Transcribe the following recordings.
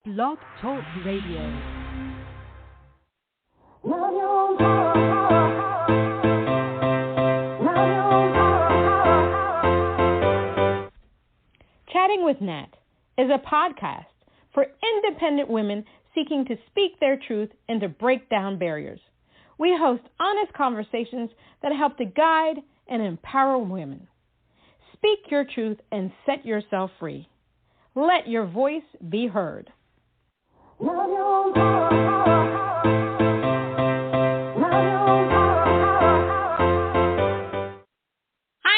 Blog Talk Radio. Chatting with Nat is a podcast for independent women seeking to speak their truth and to break down barriers. We host honest conversations that help to guide and empower women. Speak your truth and set yourself free. Let your voice be heard. Hi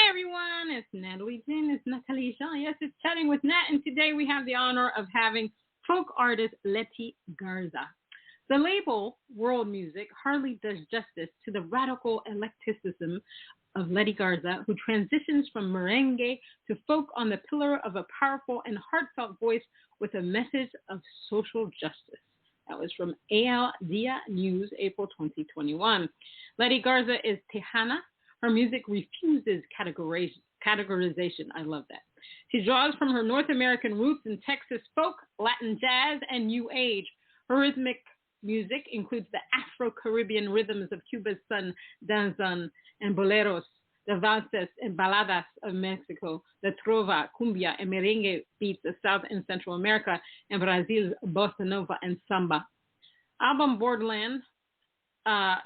everyone, it's Natalie Jean, it's Natalie Jean. Yes, it's Chatting with Nat, and today we have the honor of having folk artist Leti Garza. The label World Music hardly does justice to the radical eclecticism of Leti Garza, who transitions from merengue to folk on the pillar of a powerful and heartfelt voice with a message of social justice. That was from Al Dia News, April 2021. Leti Garza is Tejana. Her music refuses categorization. I love that. She draws from her North American roots in Texas folk, Latin jazz, and New Age. Her rhythmic music includes the Afro-Caribbean rhythms of Cuba's son, danzon, and boleros, the valses and baladas of Mexico, the trova, cumbia, and merengue beats of South and Central America, and Brazil's bossa nova and samba. Album Borderland.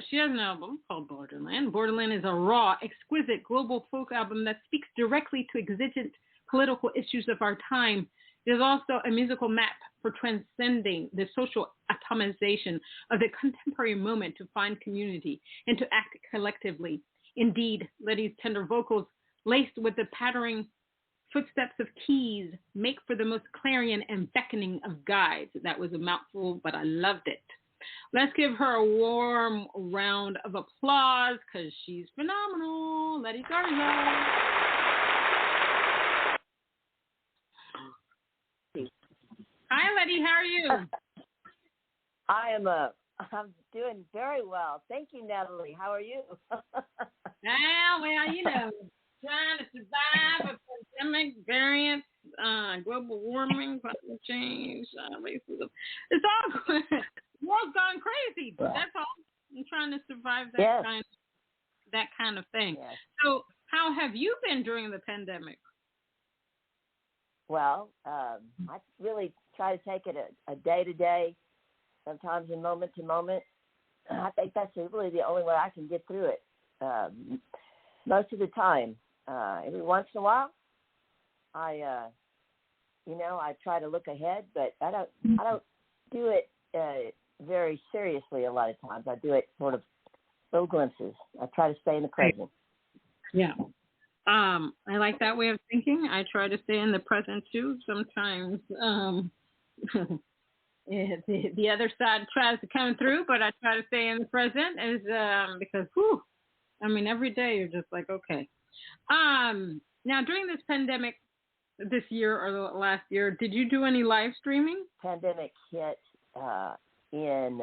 She has an album called Borderland. Borderland is a raw, exquisite global folk album that speaks directly to exigent political issues of our time. It is also a musical map for transcending the social atomization of the contemporary moment to find community and to act collectively. Indeed, Leti's tender vocals, laced with the pattering footsteps of keys, make for the most clarion and beckoning of guides. That was a mouthful, but I loved it. Let's give her a warm round of applause because she's phenomenal. Leti Garza. Hi, Leti. How are you? I'm doing very well. Thank you, Natalie. How are you? Well, you know, trying to survive a pandemic, variants, global warming, climate change, racism. It's all good. The world's gone crazy. Yeah. That's all. I'm trying to survive Yes. that kind of thing. Yes. So, how have you been during the pandemic? Well, I really try to take it a day to day, sometimes a moment to moment. I think that's really the only way I can get through it. Most of the time, every once in a while, I try to look ahead, but I don't do it very seriously a lot of times. I do it sort of little glimpses. I try to stay in the present. Yeah. I like that way of thinking. I try to stay in the present too. Sometimes the other side tries to come through, but I try to stay in the present because every day you're just like, okay. Now during this pandemic, this year or the last year, did you do any live streaming? Pandemic hit in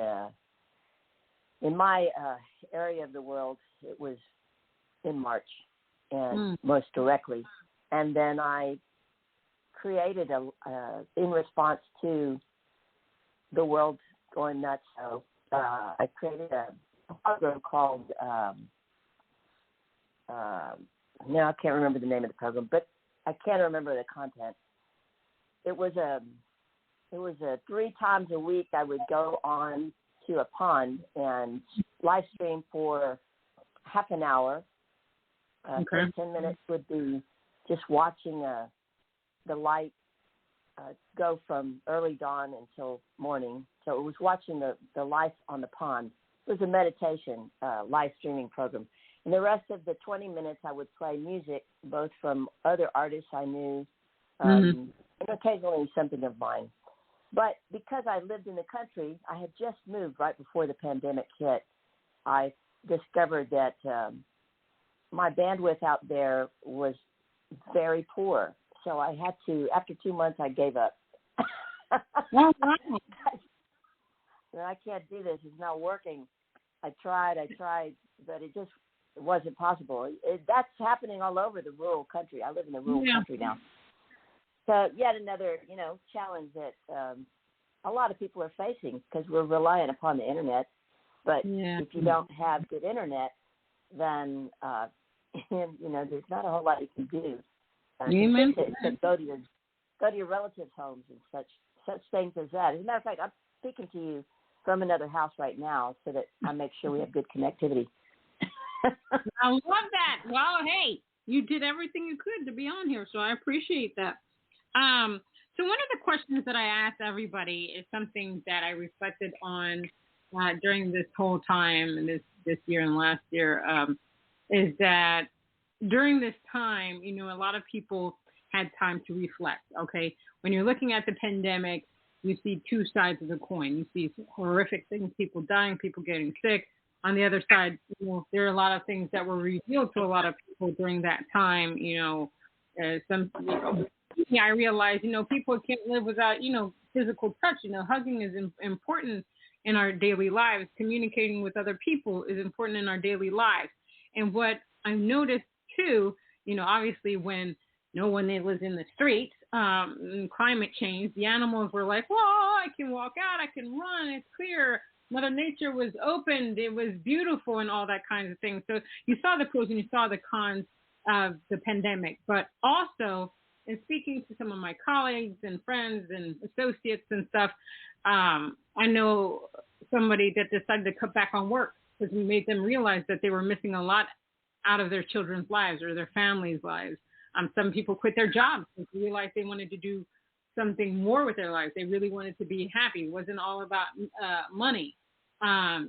my area of the world. It was in March, and most directly. And then I created in response to the world going nuts. So I created a program called now I can't remember the name of the program, but I can remember the content. It was a 3 times a week I would go on to a pond and live stream for half an hour. 10 minutes would be just watching the light go from early dawn until morning. So it was watching the life on the pond. It was a meditation live streaming program. And the rest of the 20 minutes I would play music, both from other artists I knew, and occasionally something of mine. But because I lived in the country, I had just moved right before the pandemic hit. I discovered that my bandwidth out there was very poor. So I had to, after 2 months, I gave up. I can't do this. It's not working. I tried, but it just wasn't possible. That's happening all over the rural country. I live in the rural country now. So yet another, challenge that a lot of people are facing because we're reliant upon the internet. But if you don't have good internet, then there's not a whole lot you can do. Except go to your relatives' homes and such things as that. As a matter of fact, I'm speaking to you from another house right now so that I make sure we have good connectivity. I love that. Well, hey, you did everything you could to be on here, so I appreciate that. So one of the questions that I asked everybody is something that I reflected on during this whole time, and this year and last year, is that during this time, a lot of people had time to reflect, okay? When you're looking at the pandemic, you see two sides of the coin. You see horrific things, people dying, people getting sick. On the other side, there are a lot of things that were revealed to a lot of people during that time. I realized, people can't live without, physical touch. Hugging is important in our daily lives. Communicating with other people is important in our daily lives. And what I noticed too, obviously when no one lives in the streets, and climate change, the animals were like, well, I can walk out, I can run, it's clear. Mother Nature was opened, it was beautiful and all that kinds of things. So you saw the pros and you saw the cons of the pandemic. But also, in speaking to some of my colleagues and friends and associates and stuff, I know somebody that decided to cut back on work because we made them realize that they were missing a lot out of their children's lives or their families' lives. Some people quit their jobs because they realized they wanted to do something more with their lives. They really wanted to be happy. It wasn't all about money.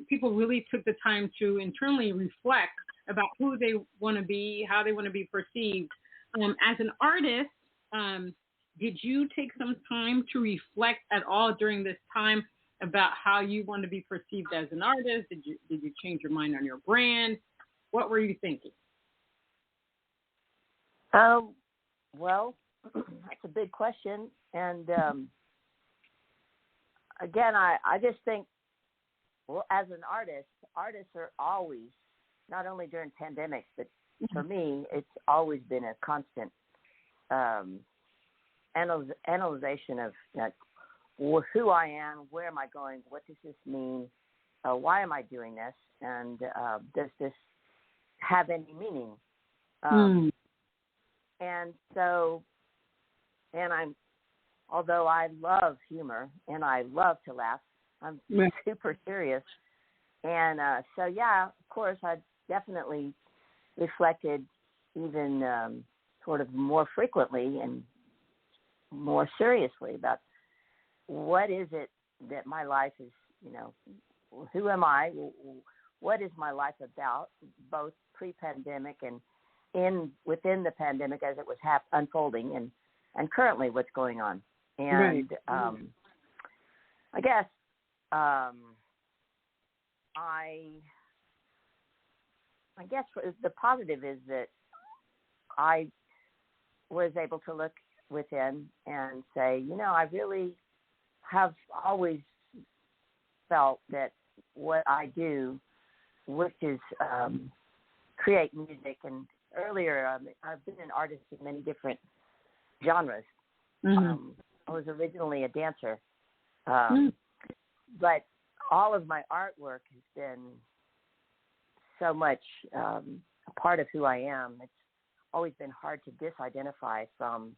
People really took the time to internally reflect about who they want to be, how they want to be perceived. As an artist, did you take some time to reflect at all during this time about how you want to be perceived as an artist? Did you change your mind on your brand? What were you thinking? Well, that's a big question. And again, I just think, well, as an artist, artists are always, not only during pandemics, but for me, it's always been a constant analyzation of who I am, where am I going, what does this mean, why am I doing this, and does this have any meaning? And so, although I love humor and I love to laugh, I'm super serious. And so, yeah, of course, I definitely reflected even sort of more frequently and more seriously about what is it that my life is, who am I? What is my life about, both pre-pandemic and within the pandemic as it was unfolding and currently what's going on. And I guess I guess the positive is that I was able to look within and say, I really have always felt that what I do, which is create music, and earlier I've been an artist in many different genres. I was originally a dancer, but all of my artwork has been so much a part of who I am. It's always been hard to disidentify from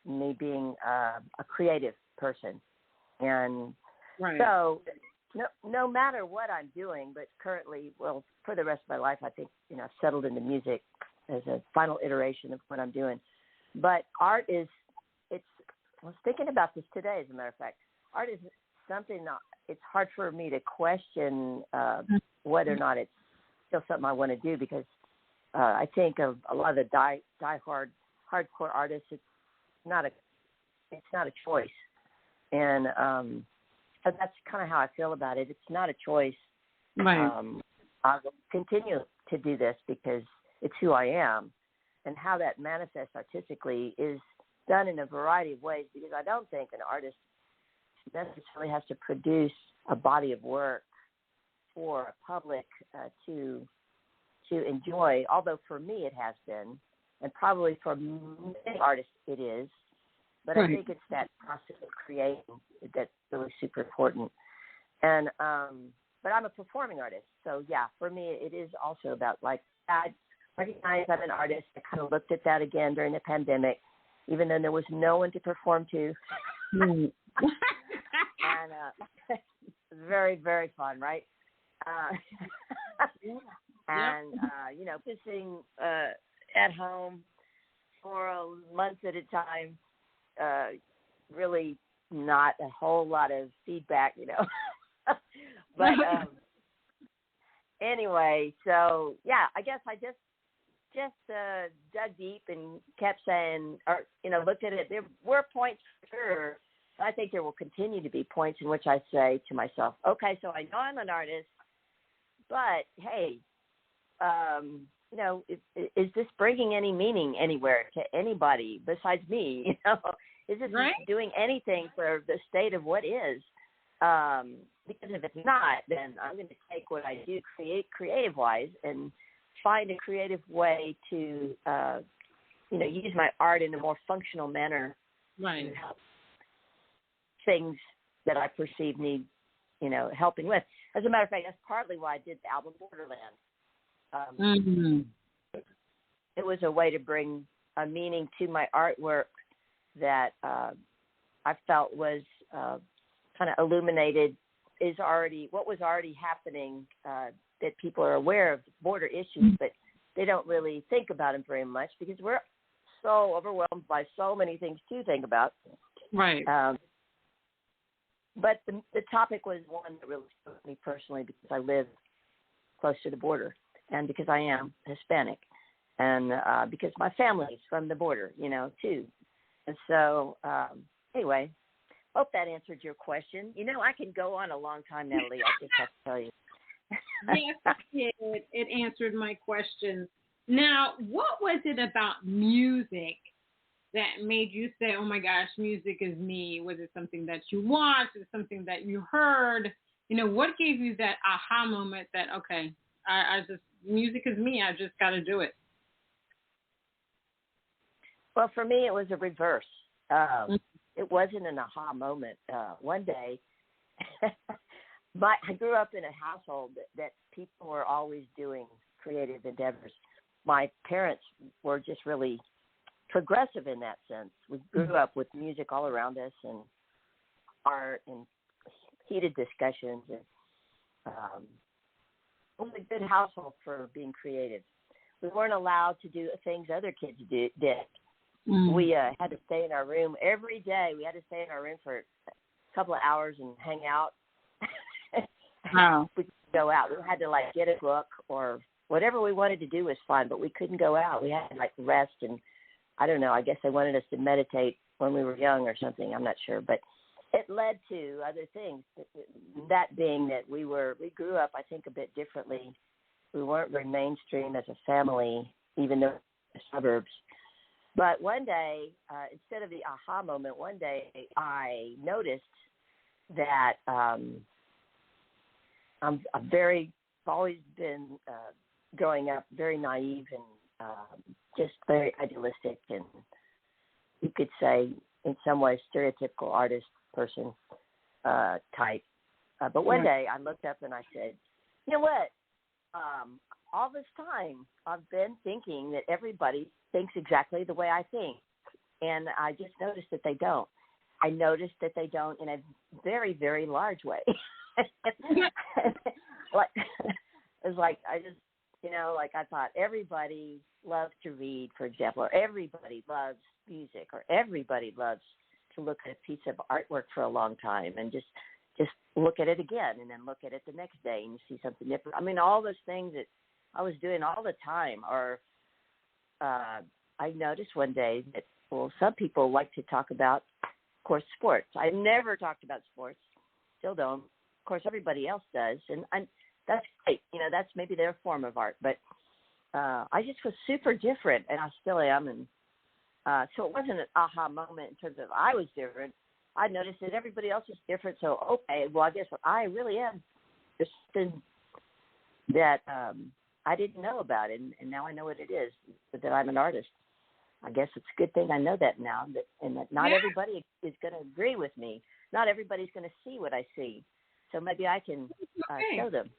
me being a creative person. And so no matter what I'm doing, but currently, well, for the rest of my life, I think, I've settled into music as a final iteration of what I'm doing. But art is, I was thinking about this today, as a matter of fact. Art is something that it's hard for me to question whether or not it's still something I want to do, because I think of a lot of the hardcore artists, it's not a choice. And that's kind of how I feel about it. It's not a choice. Right. I will continue to do this because it's who I am, and how that manifests artistically is done in a variety of ways, because I don't think an artist necessarily has to produce a body of work for a public to enjoy, although for me it has been, and probably for many artists it is. But I Right. think it's that process of creating that's really super important. And but I'm a performing artist, so yeah, for me it is also about like I recognize I'm an artist. I kind of looked at that again during the pandemic, even though there was no one to perform to. Mm. And very, very fun, right? And you know, sitting at home for months at a time, really not a whole lot of feedback, you know. But anyway, so yeah, I guess I just dug deep and kept saying, or you know, looked at it. There were points for sure. I think there will continue to be points in which I say to myself, okay, so I know I'm an artist, but hey, you know, is this bringing any meaning anywhere to anybody besides me? You know, is this right? doing anything for the state of what is? Because if it's not, then I'm going to take what I do creative-wise and find a creative way to, you know, use my art in a more functional manner. Right. To help things that I perceive need, you know, helping with. As a matter of fact, that's partly why I did the album Borderlands. It was a way to bring a meaning to my artwork that I felt was kind of illuminated what was already happening, that people are aware of border issues, but they don't really think about them very much because we're so overwhelmed by so many things to think about. Right. But the topic was one that really spoke to me personally because I live close to the border and because I am Hispanic and because my family is from the border, you know, too. And so, anyway, hope that answered your question. You know, I can go on a long time, Natalie. I just have to tell you. Yes, it did. It answered my question. Now, what was it about music that made you say, oh my gosh, music is me? Was it something that you watched? Was it something that you heard? You know, what gave you that aha moment that, okay, I just, music is me. I just got to do it. Well, for me, it was a reverse. It wasn't an aha moment. One day, I grew up in a household that people were always doing creative endeavors. My parents were just really progressive in that sense. We grew up with music all around us and art and heated discussions. And it was a good household for being creative. We weren't allowed to do things other kids did. We had to stay in our room every day. We had to stay in our room for a couple of hours and hang out. Wow. We couldn't go out. We had to like get a book or whatever we wanted to do was fun, but we couldn't go out. We had to like rest, and I don't know. I guess they wanted us to meditate when we were young or something. I'm not sure, but it led to other things. That being that we grew up, I think, a bit differently. We weren't very mainstream as a family, even though the suburbs. But one day, instead of the aha moment, one day I noticed that I've always been growing up very naive and just very idealistic, and you could say in some ways stereotypical artist person type. But one day I looked up and I said, you know what? All this time I've been thinking that everybody thinks exactly the way I think. And I just noticed that they don't. I noticed that they don't in a very, very large way. Like, it's like I just, you know, like I thought everybody loves to read, for example, or everybody loves music, or everybody loves to look at a piece of artwork for a long time and just look at it again and then look at it the next day and you see something different. I mean, all those things that I was doing all the time are, I noticed one day that, well, some people like to talk about, of course, sports. I never talked about sports, still don't. Of course, everybody else does, and that's great. You know, that's maybe their form of art. But I just was super different, and I still am. And so it wasn't an aha moment in terms of I was different. I noticed that everybody else was different. So, okay, well, I guess I really am. There's something that I didn't know about, and now I know what it is, that I'm an artist. I guess it's a good thing I know that now, and that not everybody is going to agree with me. Not everybody's going to see what I see. So maybe I can show them.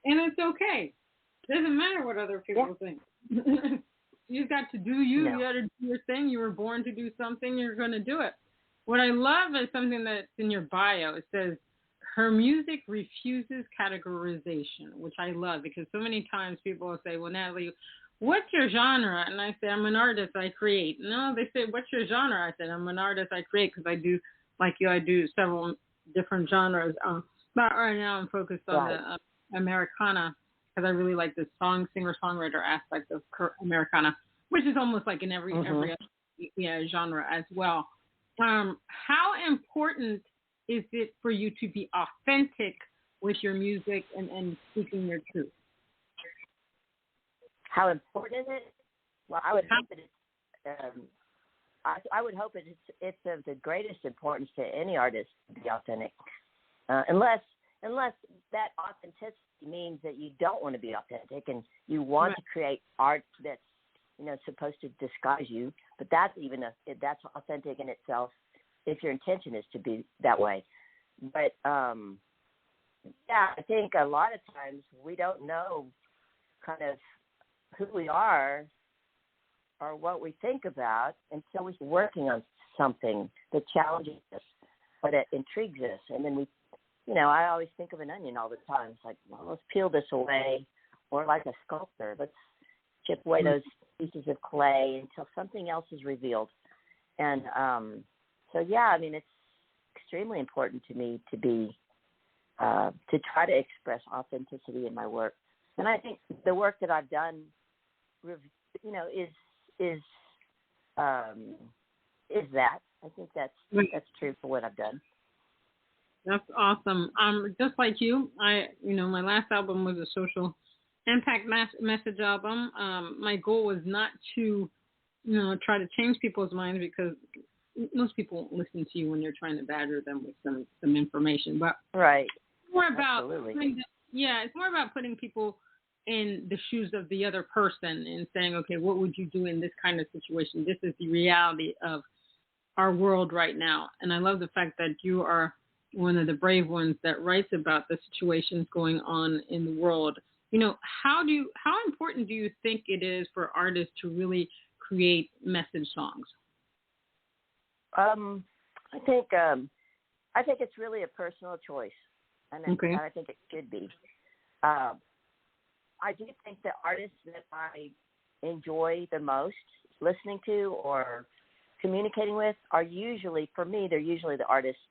And it's okay. It doesn't matter what other people think. You've got to do you. No. You got to do your thing. You were born to do something. You're going to do it. What I love is something that's in your bio. It says, her music refuses categorization, which I love because so many times people will say, well, Natalie, what's your genre? And I say, I'm an artist, I create. No, they say, what's your genre? I said, I'm an artist, I create, because I do, like you, I do several different genres. But right now I'm focused on the Americana, because I really like the singer-songwriter aspect of Americana, which is almost like in every genre as well. How important is it for you to be authentic with your music and speaking your truth? How important is it? Well, I would hope that it's. I would hope it's of the greatest importance to any artist to be authentic, unless that authenticity means that you don't want to be authentic and you want to create art that's supposed to disguise you. But that's authentic in itself if your intention is to be that way. But I think a lot of times we don't know kind of who we are or what we think about until we're working on something that challenges us or that intrigues us. And then we, I always think of an onion all the time. It's like, well, let's peel this away, or like a sculptor, let's chip away those pieces of clay until something else is revealed. And it's extremely important to me to be to try to express authenticity in my work. And I think the work that I've done, is that. I think that's true for what I've done. That's awesome. Just like you, my last album was a social impact message album. My goal was not to, try to change people's minds, because most people listen to you when you're trying to badger them with some information. But right, it's more about it's more about putting people in the shoes of the other person and saying, okay, what would you do in this kind of situation? This is the reality of our world right now. And I love the fact that you are one of the brave ones that writes about the situations going on in the world. How important do you think it is for artists to really create message songs? I think it's really a personal choice, and I think it should be. I do think the artists that I enjoy the most listening to or communicating with are usually, for me, they're usually the artists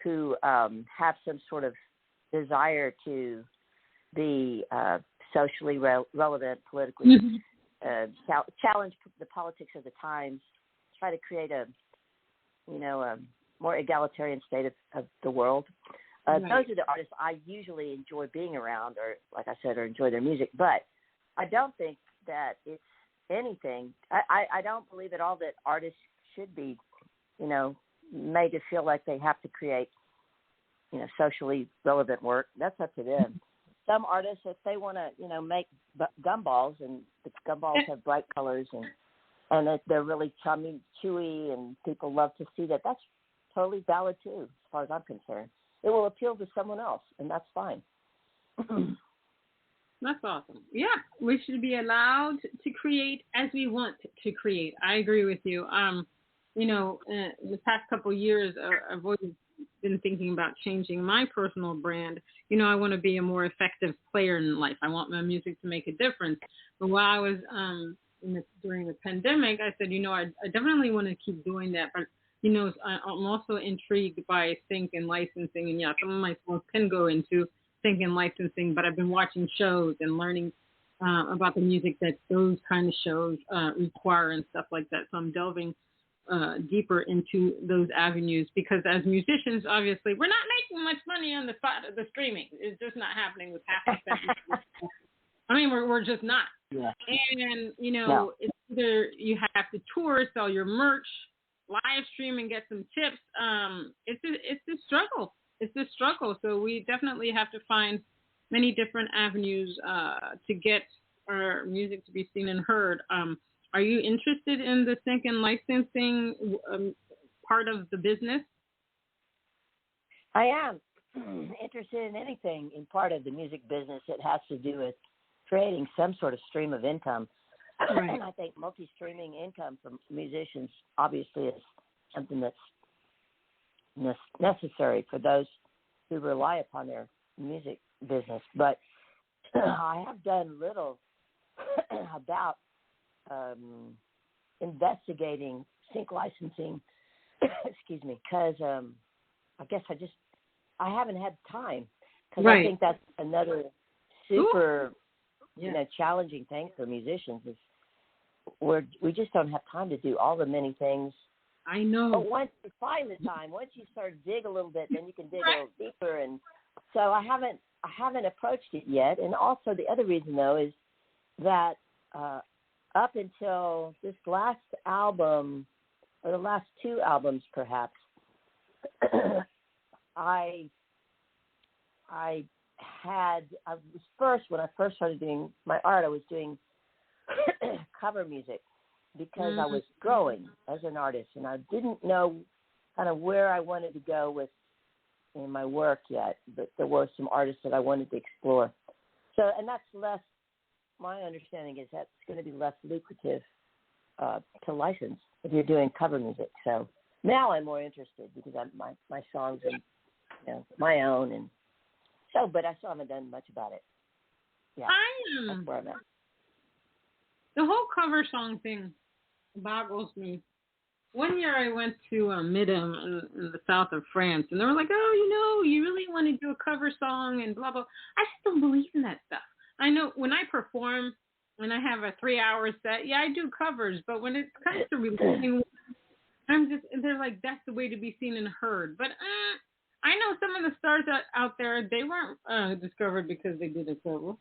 who have some sort of desire to be socially relevant, politically, challenge the politics of the times, try to create a more egalitarian state of the world. Those are the artists I usually enjoy being around, or like I said, or enjoy their music. But I don't think that it's anything. I don't believe at all that artists should be, made to feel like they have to create, socially relevant work. That's up to them. Some artists, if they want to, make gumballs, and the gumballs have bright colors and they're really chummy, chewy, and people love to see that, that's totally valid too, as far as I'm concerned. It will appeal to someone else, and that's fine. That's awesome. Yeah, we should be allowed to create as we want to create. I agree with you. In the past couple of years, I've always been thinking about changing my personal brand. I want to be a more effective player in life. I want my music to make a difference. But while I was during the pandemic, I said, I definitely want to keep doing that. But I'm also intrigued by sync and licensing, and some of my songs can go into sync and licensing, but I've been watching shows and learning about the music that those kind of shows require and stuff like that. So I'm delving deeper into those avenues, because as musicians, obviously, we're not making much money on the streaming. It's just not happening with half the stuff. I mean, we're just not. Yeah. And, it's either you have to tour, sell your merch, live stream and get some tips. It's a struggle. It's a struggle. So we definitely have to find many different avenues to get our music to be seen and heard. Are you interested in the sync and licensing part of the business? I am interested in anything in part of the music business that has to do with creating some sort of stream of income. Right. And I think multi-streaming income for musicians obviously is something that's necessary for those who rely upon their music business. But I have done little about investigating sync licensing, excuse me, because I guess I haven't had time, because I think that's another super challenging thing for musicians is we just don't have time to do all the many things. I know. But once you find the time, once you start to dig a little bit, then you can dig a little deeper. And so I haven't approached it yet. And also the other reason though is that up until this last album, or the last two albums perhaps, I was first, when I first started doing my art, I was doing cover music because I was growing as an artist and I didn't know kind of where I wanted to go in my work yet, but there were some artists that I wanted to explore. So, and that's less, my understanding is that's going to be less lucrative to license if you're doing cover music. So now I'm more interested because my songs are my own, and so, but I still haven't done much about it. Yeah, that's where I'm at. The whole cover song thing boggles me. One year I went to Midem in the south of France, and they were like, oh, you really want to do a cover song and blah, blah. I just don't believe in that stuff. I know when I perform, when I have a 3-hour set, I do covers, but when it comes to releasing, they're like, that's the way to be seen and heard. But I know some of the stars out there, they weren't discovered because they did a cover.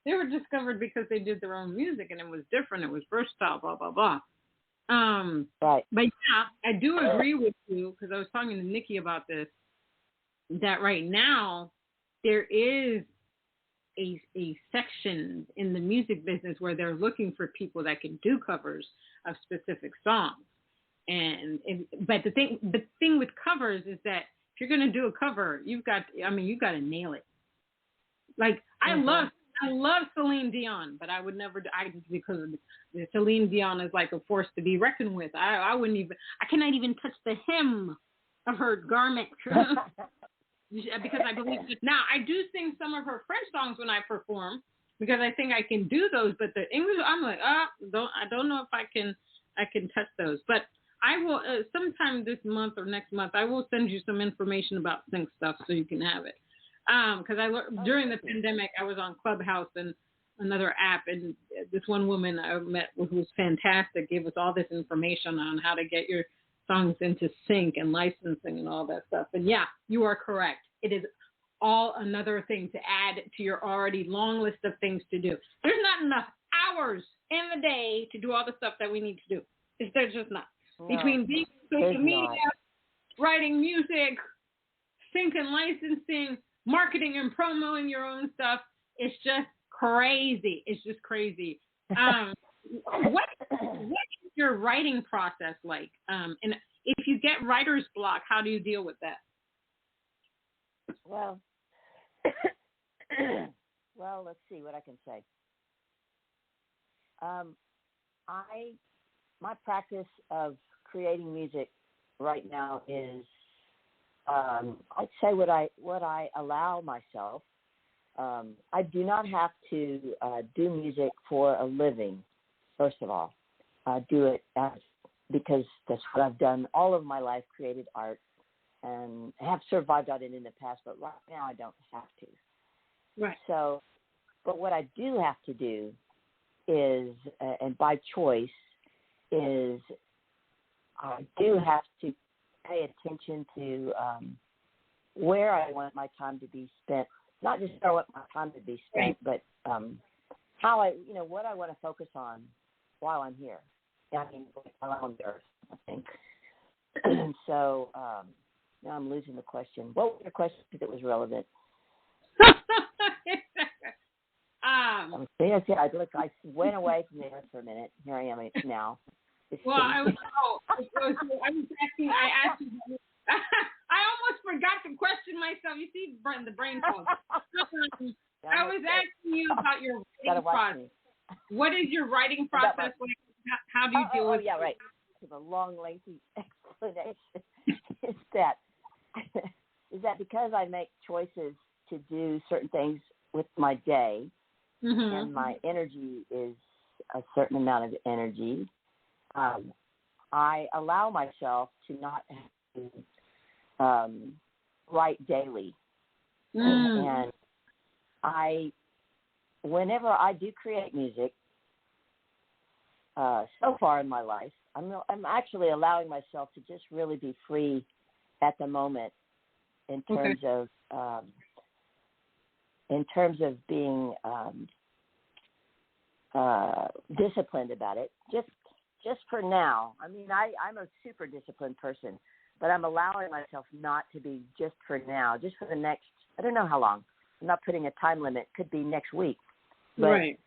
They were discovered because they did their own music, and it was different. It was versatile, blah, blah, blah. Right. But I do agree with you, because I was talking to Nikki about this, that right now there is a section in the music business where they're looking for people that can do covers of specific songs. But the thing with covers is that if you're going to do a cover, you've got to nail it. Like, I love Celine Dion, but I would never, because Celine Dion is like a force to be reckoned with. I cannot even touch the hem of her garment because I believe it. Now, I do sing some of her French songs when I perform because I think I can do those, but the English, I'm like, I don't know if I can touch those. But I will, sometime this month or next month, I will send you some information about sync stuff so you can have it. Because during the pandemic, I was on Clubhouse and another app, and this one woman I met who was fantastic gave us all this information on how to get your songs into sync and licensing and all that stuff. And yeah, you are correct. It is all another thing to add to your already long list of things to do. There's not enough hours in the day to do all the stuff that we need to do. There's just not. No, between being social media, writing music, sync and licensing, marketing and promoting your own stuff, it's just crazy. It's just crazy. What is your writing process like? And if you get writer's block, how do you deal with that? Well, let's see what I can say. My practice of creating music right now is, I'd say what I allow myself. I do not have to do music for a living. First of all, do it because that's what I've done all of my life, created art, and have survived on it in the past. But right now, I don't have to. Right. So, but what I do have to do is, and by choice, is I do have to pay attention to where I want my time to be spent. Not just where I want my time to be spent, but how what I want to focus on while I'm here. I mean, while I'm on the earth, I think. So now I'm losing the question. What was your question that was relevant? I went away from there for a minute. Here I am now. Well, I was asking. I asked you. I almost forgot to question myself. You see, the brain fog. I was asking you about your writing process. What is your writing process? How do you deal with? Oh, yeah, right. It's a long, lengthy explanation. is that because I make choices to do certain things with my day, and my energy is a certain amount of energy, I allow myself to not have to write daily. And whenever I do create music, so far in my life, I'm actually allowing myself to just really be free at the moment in terms of being disciplined about it. Just for now. I mean, I'm a super disciplined person, but I'm allowing myself not to be just for now, just for the next, I don't know how long. I'm not putting a time limit. Could be next week. But right.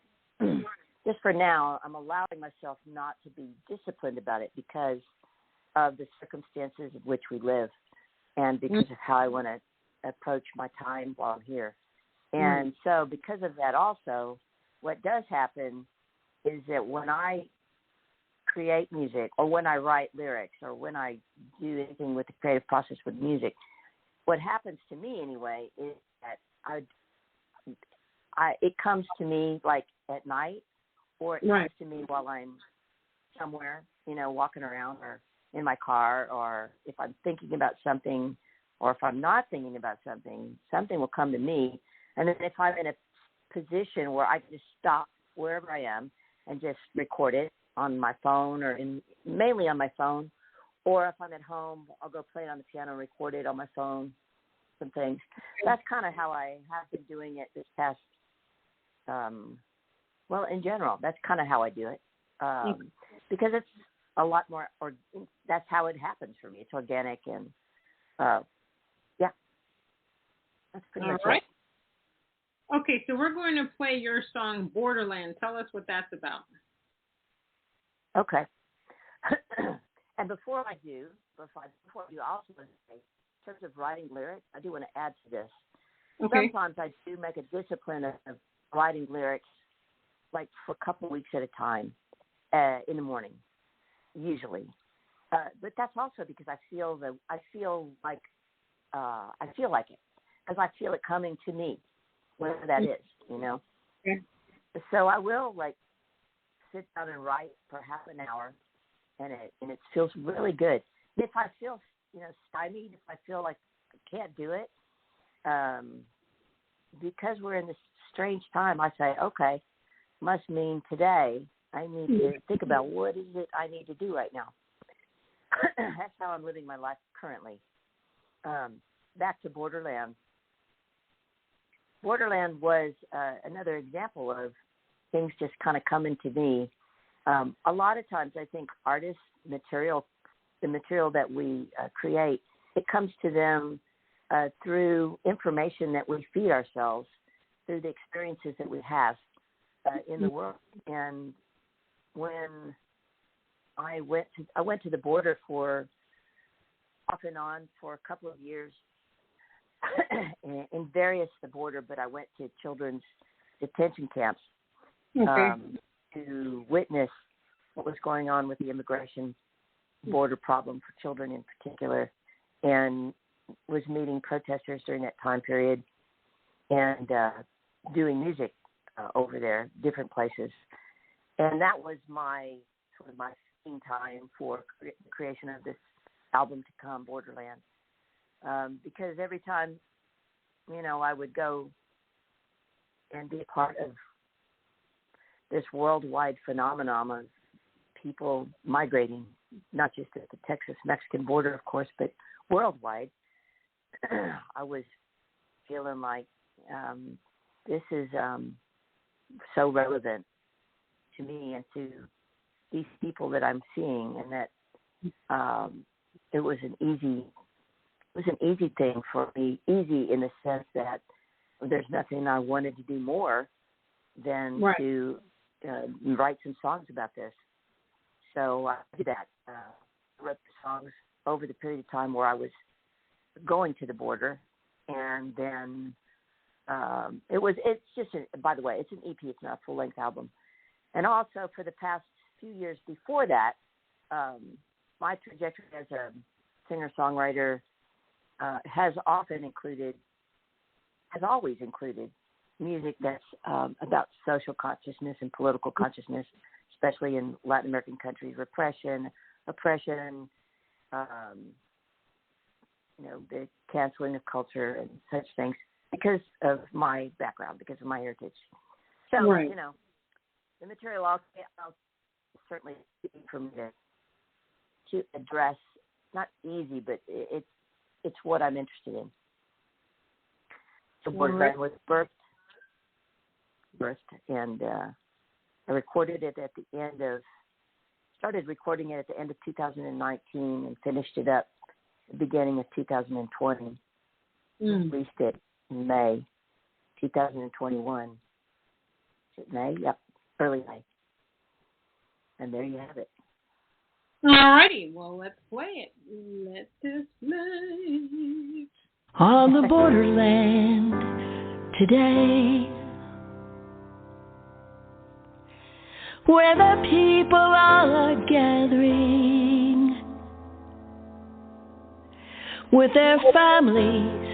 Just for now, I'm allowing myself not to be disciplined about it because of the circumstances of which we live and because of how I want to approach my time while I'm here. And so because of that also, what does happen is that when I create music or when I write lyrics or when I do anything with the creative process with music, what happens to me anyway is that it comes to me like at night, or it comes to me while I'm somewhere, walking around or in my car, or if I'm thinking about something, or if I'm not thinking about something, something will come to me. And then if I'm in a position where I can just stop wherever I am and just record it on my phone or mainly on my phone, or if I'm at home, I'll go play it on the piano and record it on my phone, some things. That's kind of how I have been doing it this past, in general, that's kind of how I do it because it's a lot more, or that's how it happens for me. It's organic and, that's pretty much it. Okay, so we're going to play your song, Borderland. Tell us what that's about. Okay. And before I do, I also want to say, in terms of writing lyrics, I do want to add to this. Okay. Sometimes I do make a discipline of writing lyrics, like for a couple of weeks at a time, in the morning, usually. But that's also because I feel like it, because I feel it coming to me, whatever that is, Okay. So I will sit down and write for half an hour, and it feels really good. If I feel stymied, if I feel like I can't do it, because we're in this strange time, I say, okay, must mean today I need to think about what is it I need to do right now. That's how I'm living my life currently. Back to Borderland. Borderland was another example of things just kind of coming to me. A lot of times I think artists, the material that we create, it comes to them through information that we feed ourselves, through the experiences that we have in the world. And when I went to the border for off and on for a couple of years, in the border, but I went to children's detention camps to witness what was going on with the immigration border problem for children in particular, and was meeting protesters during that time period and doing music over there, different places. And that was my singing time for the creation of this album to come, Borderland. Because every time, I would go and be a part of this worldwide phenomenon of people migrating, not just at the Texas-Mexican border, of course, but worldwide, I was feeling like this is so relevant to me and to these people that I'm seeing, and that it was an easy thing for me, easy in the sense that there's nothing I wanted to do more than right. to write some songs about this. So I did that. I wrote the songs over the period of time where I was going to the border, and then it's just, by the way, it's an EP, it's not a full-length album. And also for the past few years before that, my trajectory as a singer-songwriter has always included music that's about social consciousness and political consciousness, especially in Latin American countries, repression, oppression, the canceling of culture and such things, because of my background, because of my heritage. So, right. The material I'll certainly be for me to address, not easy, but it's what I'm interested in. So Borderland was birthed, and I recorded it started recording it at the end of 2019 and finished it up at the beginning of 2020. Released it in May 2021. Is it May? Yep, early May. And there you have it. All righty, well, let's play it. Let this play. On the borderland today, where the people are gathering with their families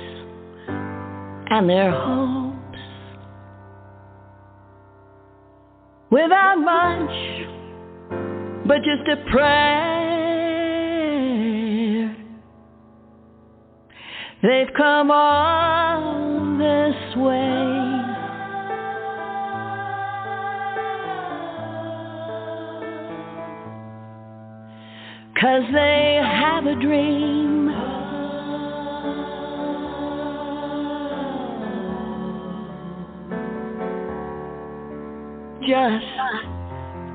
and their hopes, without much but just a prayer. They've come all this way, 'cause they have a dream, just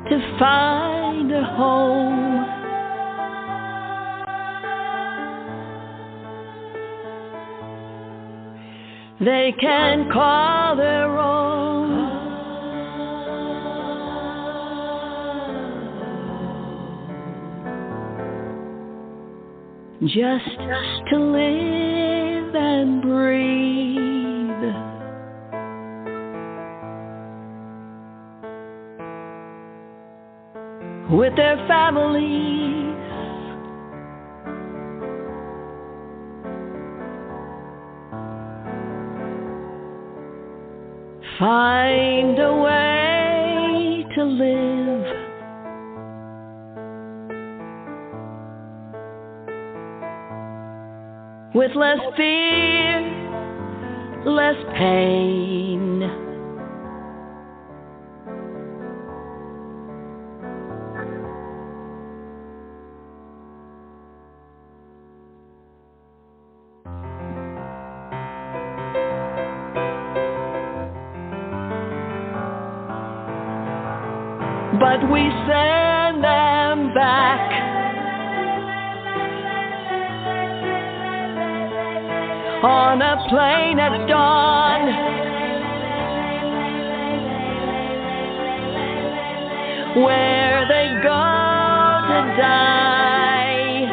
to find a home. They can call their own. Just to live and breathe. With their families. Find a way to live. With less fear, less pain. But we send them back on a plane at dawn, where they go to die,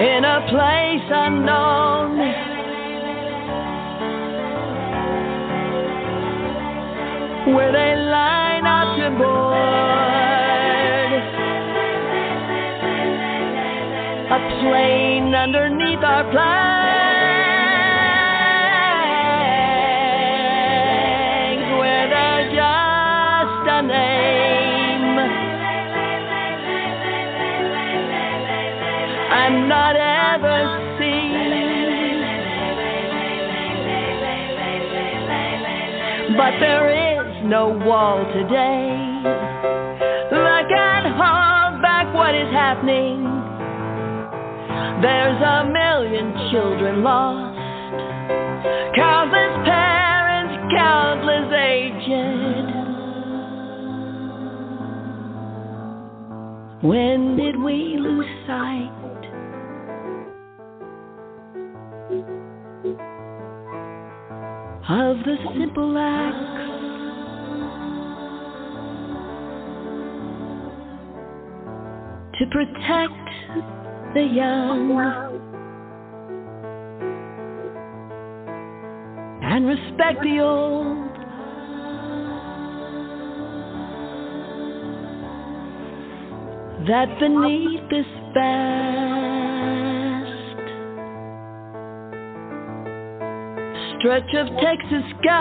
in a place unknown, where they line up to board a plane underneath our flags, where they're just a name and not ever seen. But there is no wall today that can hold back what is happening. There's a million children lost, countless parents, countless aged. When did we lose sight? of the simple acts to protect the young and respect the old. That beneath this vast stretch of Texas sky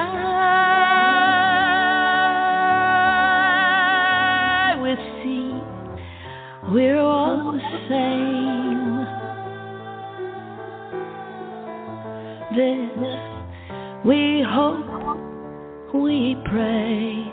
with sea, we're all the same. This we hope, we pray.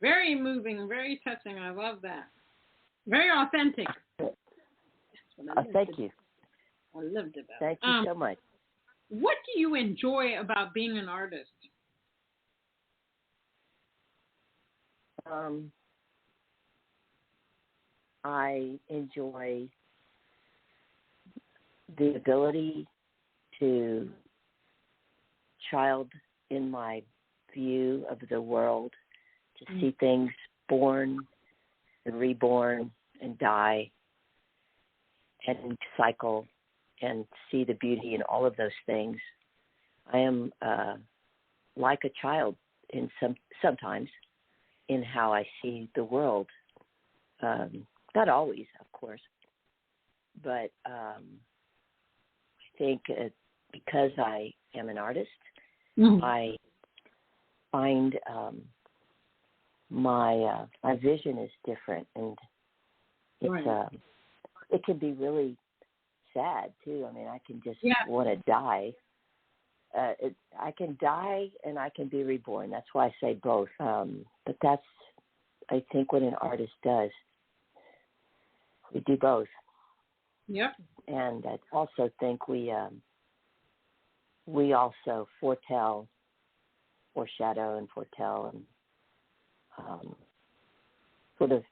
Very moving, very touching. I love that. Very authentic. Thank you. I loved it. Thank you so much. What do you enjoy about being an artist? I enjoy the ability to child in my view of the world, to see things born and reborn and die and cycle and see the beauty in all of those things. I am like a child in sometimes in how I see the world. Not always, of course, but I think because I am an artist, I find my vision is different, and it's it can be really sad too. I mean, I can just want to die. I can die and I can be reborn. That's why I say both. But that's, I think, what an artist does. We do both. Yep. And I also think we also foreshadow and foretell, and sort of,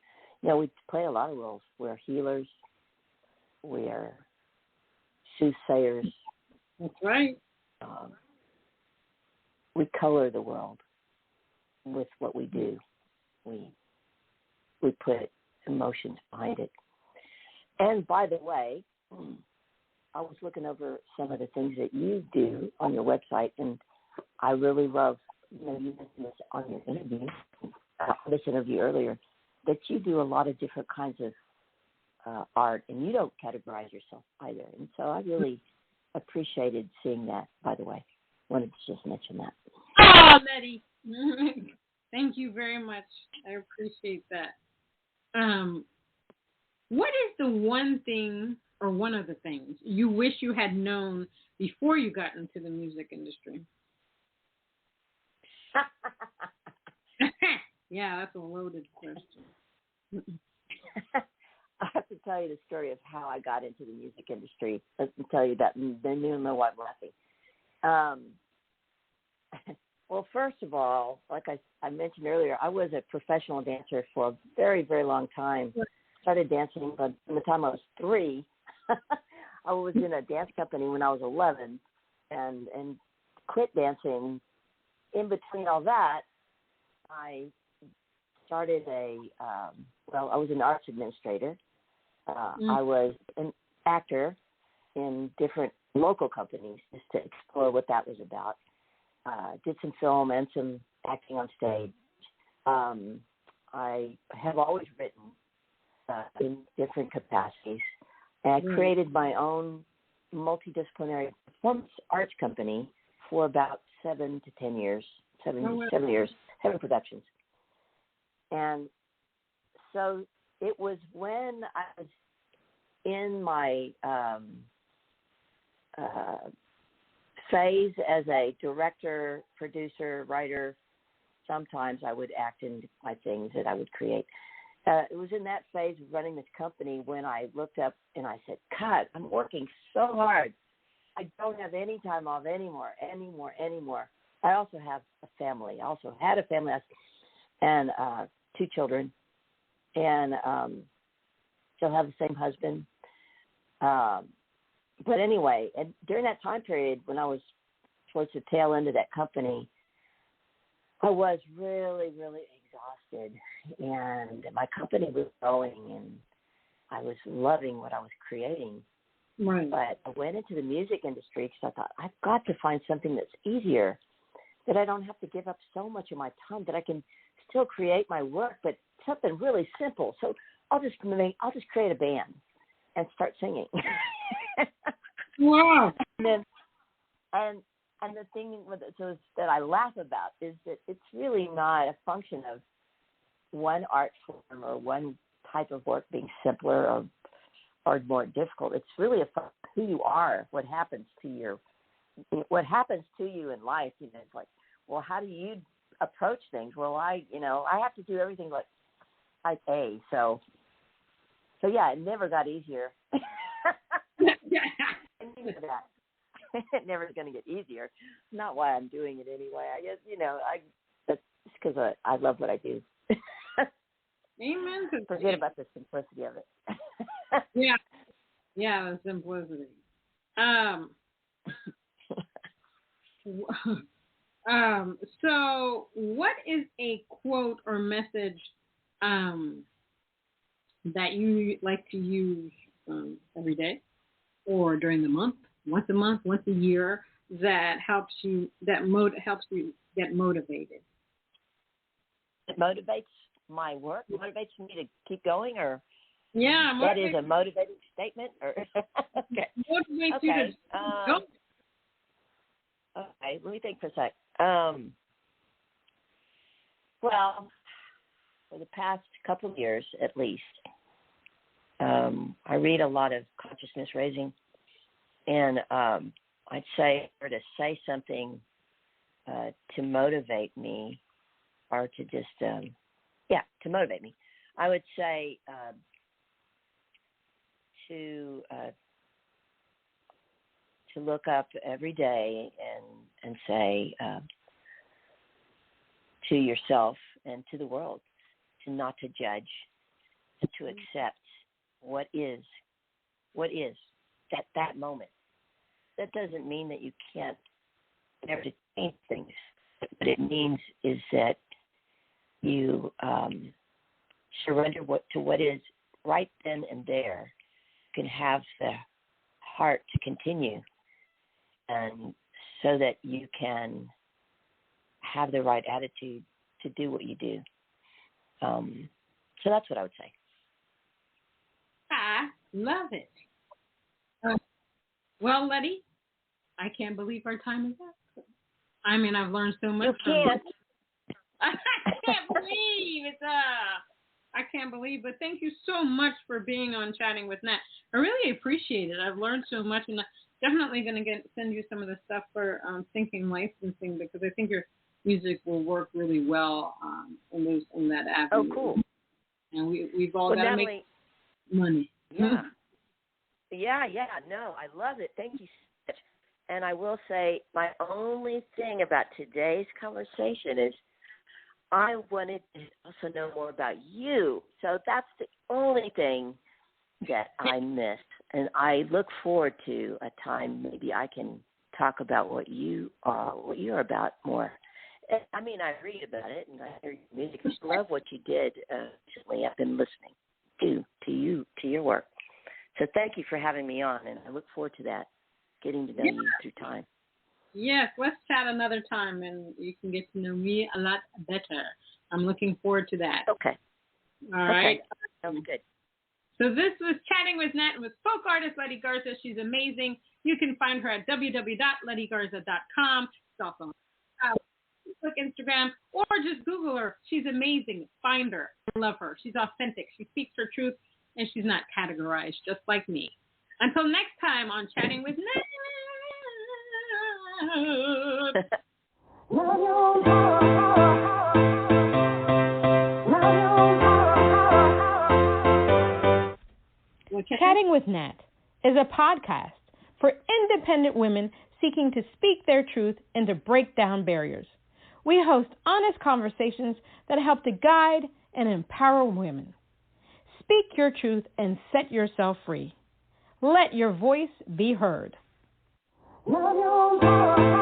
we play a lot of roles. We're healers. We are soothsayers. That's right. We color the world with what we do. We put emotions behind it. And by the way, I was looking over some of the things that you do on your website, and I really love, you mentioned this on your interview, this interview earlier, that you do a lot of different kinds of art, and you don't categorize yourself either. And so I really appreciated seeing that, by the way. Wanted to just mention that. Oh, Leti. Thank you very much. I appreciate that. What is the one thing or one of the things you wish you had known before you got into the music industry? Yeah, that's a loaded question. I have to tell you the story of how I got into the music industry. Let me tell you that. Then you'll know why I'm laughing. Well, first of all, like I mentioned earlier, I was a professional dancer for a very, very long time. Started dancing by the time I was 3. I was in a dance company when I was 11 and quit dancing. In between all that, I started I was an arts administrator. I was an actor in different local companies just to explore what that was about. Did some film and some acting on stage. I have always written in different capacities. And I created my own multidisciplinary performance arts company for about 7 to 10 years, 7 years, 7 productions. And so it was when I was in my phase as a director, producer, writer. Sometimes I would act in my things that I would create. It was in that phase of running this company when I looked up and I said, God, I'm working so hard I don't have any time off anymore. I also have a family. I also had a family and 2 children, and still have the same husband. But anyway, and during that time period when I was towards the tail end of that company, I was really, really exhausted, and my company was growing, and I was loving what I was creating. Right. But I went into the music industry because I thought, I've got to find something that's easier, that I don't have to give up so much of my time, that I can still create my work, but something really simple. So I'll just create a band and start singing. Wow. And the thing that I laugh about is that it's really not a function of one art form or one type of work being simpler or more difficult. It's really a function of who you are, what happens to you in life. You know, it's like, well, how do you approach things? Well, I have to do everything like type A. So yeah, it never got easier. I knew that. It never is going to get easier. Not why I'm doing it anyway. I guess, that's because I love what I do. Amen. Forget about the simplicity of it. Yeah, the simplicity. So what is a quote or message that you like to use every day or during the month, once a month, once a year, that helps you helps you get motivated? It motivates my work, motivates me to keep going, or that is a motivating statement, or okay. Motivates you to go. Okay, let me think for a sec. Well, for the past couple of years, at least, I read a lot of consciousness raising, and I'd say, or to say something to motivate me, or to just, to motivate me, I would say to look up every day and say to yourself and to the world, to not to judge, and to accept what is that moment. That doesn't mean that you can't never change things. What it means is that you surrender to what is right then and there. You can have the heart to continue, and so that you can have the right attitude to do what you do. So that's what I would say. I love it. Well, Leti, I can't believe our time is up. I mean, I've learned so much. You can't. I can't believe it. I can't believe, but thank you so much for being on Chatting with Nat. I really appreciate it. I've learned so much, and I'm definitely going to send you some of the stuff for thinking licensing, because I think your music will work really well in that avenue. Oh, cool. And we've all got to make money. Yeah. Yeah. No, I love it. Thank you so much. And I will say, my only thing about today's conversation is I wanted to also know more about you. So that's the only thing that I missed. And I look forward to a time maybe I can talk about what you're about more. I mean, I read about it and I hear your music. I love what you did recently. I've been listening to your work. So thank you for having me on, and I look forward to that, getting to know you through time. Yes, let's chat another time, and you can get to know me a lot better. I'm looking forward to that. Okay. All right. Sounds good. So this was Chatting with Nat with folk artist Leti Garza. She's amazing. You can find her at www.letigarza.com. It's also on Facebook, Instagram, or just Google her. She's amazing. Find her. I love her. She's authentic. She speaks her truth, and she's not categorized, just like me. Until next time on Chatting with Nat. Chatting with Nat is a podcast for independent women seeking to speak their truth and to break down barriers. We host honest conversations that help to guide and empower women. Speak your truth and set yourself free. Let your voice be heard. Love your